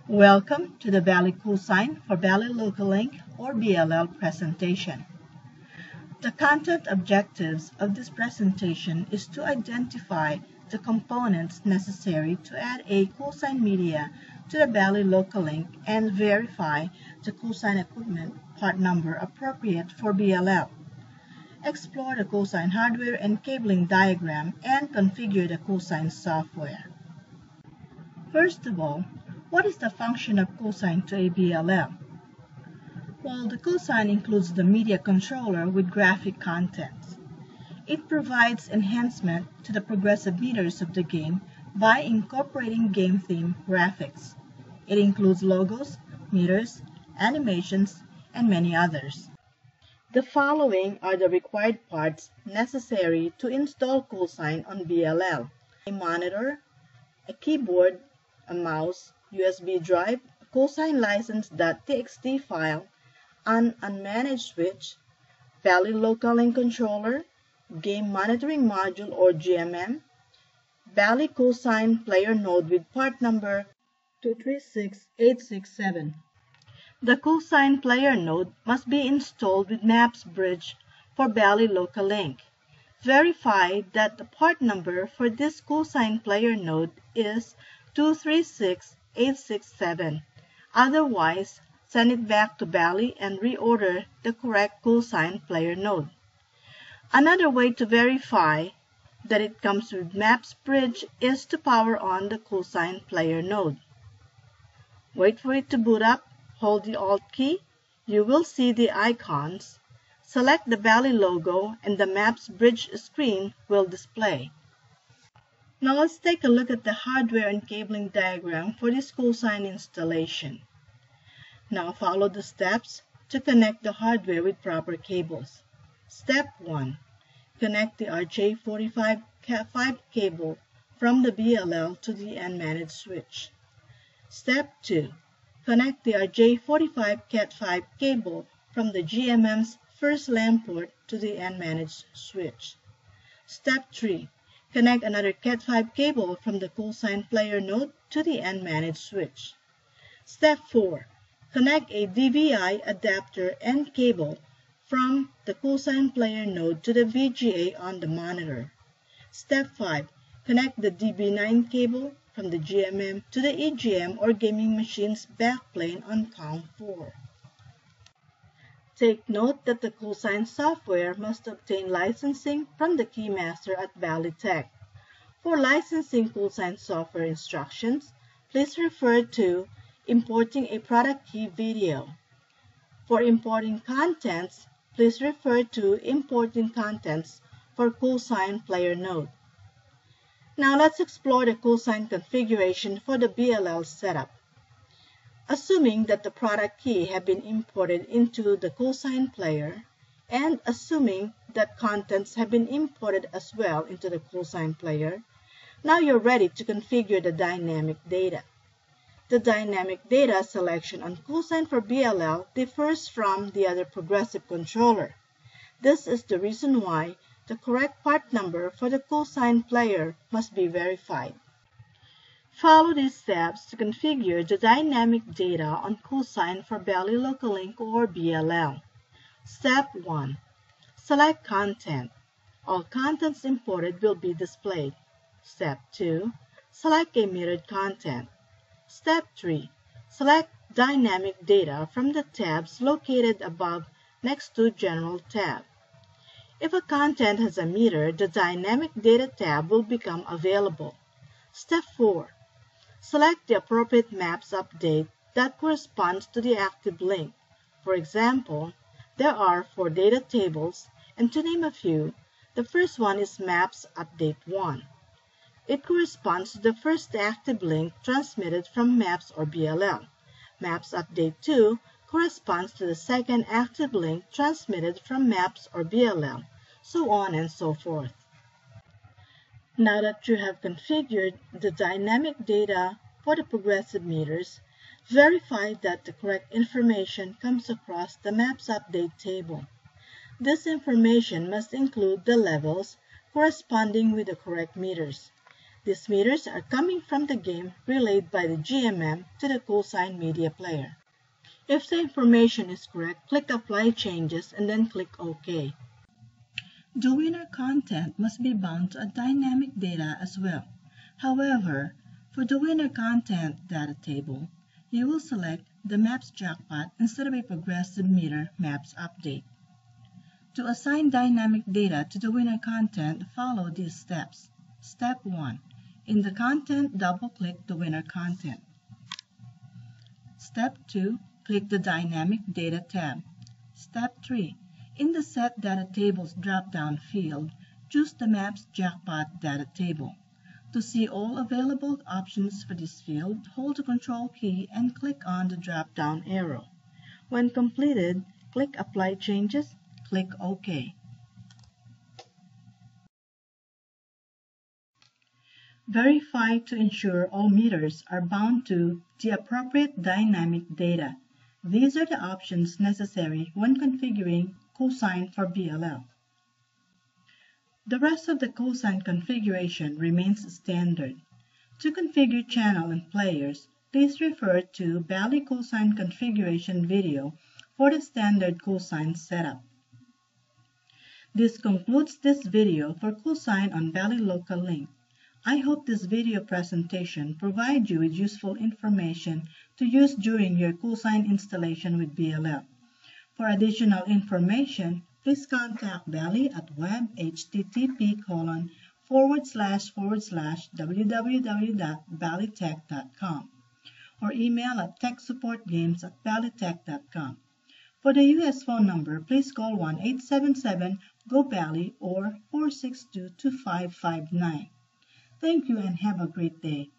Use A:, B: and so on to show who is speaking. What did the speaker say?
A: Welcome to the Valley CoolSign for Valley Local Link or BLL presentation. The content objectives of this presentation is to identify the components necessary to add a CoolSign media to the Valley Local Link and verify the CoolSign equipment part number appropriate for BLL. Explore the CoolSign hardware and cabling diagram and configure the CoolSign software. First of all, what is the function of CoolSign to a BLL? Well, the CoolSign includes the media controller with graphic contents. It provides enhancement to the progressive meters of the game by incorporating game theme graphics. It includes logos, meters, animations, and many others. The following are the required parts necessary to install CoolSign on BLL: a monitor, a keyboard, a mouse, USB drive, a CoolSign license.txt file, an unmanaged switch, Valley Local Link controller, game monitoring module or GMM, Valley CoolSign player node with part number 236867. The CoolSign player node must be installed with Maps Bridge for Valley Local Link. Verify that the part number for this CoolSign player node is 236867. Otherwise, send it back to Valley and reorder the correct CoolSign player node. Another way to verify that it comes with Maps Bridge is to power on the CoolSign player node. Wait for it to boot up, hold the Alt key, you will see the icons. Select the Valley logo and the Maps Bridge screen will display. Now let's take a look at the hardware and cabling diagram for this CoolSign installation. Now follow the steps to connect the hardware with proper cables. Step 1. Connect the RJ45 Cat5 cable from the BLL to the unmanaged switch. Step 2. Connect the RJ45 Cat5 cable from the GMM's first LAN port to the unmanaged switch. Step 3. Connect another Cat5 cable from the CoolSign player node to the unmanaged switch. Step 4. Connect a DVI adapter and cable from the CoolSign player node to the VGA on the monitor. Step 5. Connect the DB9 cable from the GMM to the EGM or gaming machine's backplane on COM4. Take note that the CoolSign software must obtain licensing from the Keymaster at Valley Tech. For licensing CoolSign software instructions, please refer to Importing a Product Key video. For importing contents, please refer to Importing Contents for CoolSign player node. Now let's explore the CoolSign configuration for the BLL setup. Assuming that the product key have been imported into the CoolSign player, and assuming that contents have been imported as well into the CoolSign player, now you're ready to configure the dynamic data. The dynamic data selection on CoolSign for BLL differs from the other progressive controller. This is the reason why the correct part number for the CoolSign player must be verified. Follow these steps to configure the dynamic data on CoolSign for Valley Local Link or BLL. Step 1. Select Content. All contents imported will be displayed. Step 2. Select a metered content. Step 3. Select Dynamic Data from the tabs located above next to General tab. If a content has a meter, the Dynamic Data tab will become available. Step 4. Select the appropriate maps update that corresponds to the active link. For example, there are 4 data tables, and to name a few, the first one is Maps Update 1. It corresponds to the first active link transmitted from Maps or BLL. Maps Update 2 corresponds to the second active link transmitted from Maps or BLL, so on and so forth. Now that you have configured the dynamic data for the progressive meters, verify that the correct information comes across the Maps Update table. This information must include the levels corresponding with the correct meters. These meters are coming from the game relayed by the GMM to the CoolSign media player. If the information is correct, click Apply Changes and then click OK. The winner content must be bound to a dynamic data as well. However, for the winner content data table, you will select the Maps jackpot instead of a progressive meter Maps update. To assign dynamic data to the winner content, follow these steps. Step 1. In the content, double-click the winner content. Step 2. Click the Dynamic Data tab. Step 3. In the Set Data Tables drop-down field, choose the Maps Jackpot Data Table. To see all available options for this field, hold the Control key and click on the drop-down arrow. When completed, click Apply Changes, click OK. Verify to ensure all meters are bound to the appropriate dynamic data. These are the options necessary when configuring CoolSign for BLL. The rest of the CoolSign configuration remains standard. To configure channel and players, please refer to Bally CoolSign configuration video for the standard CoolSign setup. This concludes this video for CoolSign on Bally Local Link. I hope this video presentation provides you with useful information to use during your CoolSign installation with BLL. For additional information, please contact Bally at web/http://www.ballytech.com or email at techsupportgames@ballytech.com. For the U.S. phone number, please call 1-877-GO-BALLY or 462-2559. Thank you and have a great day.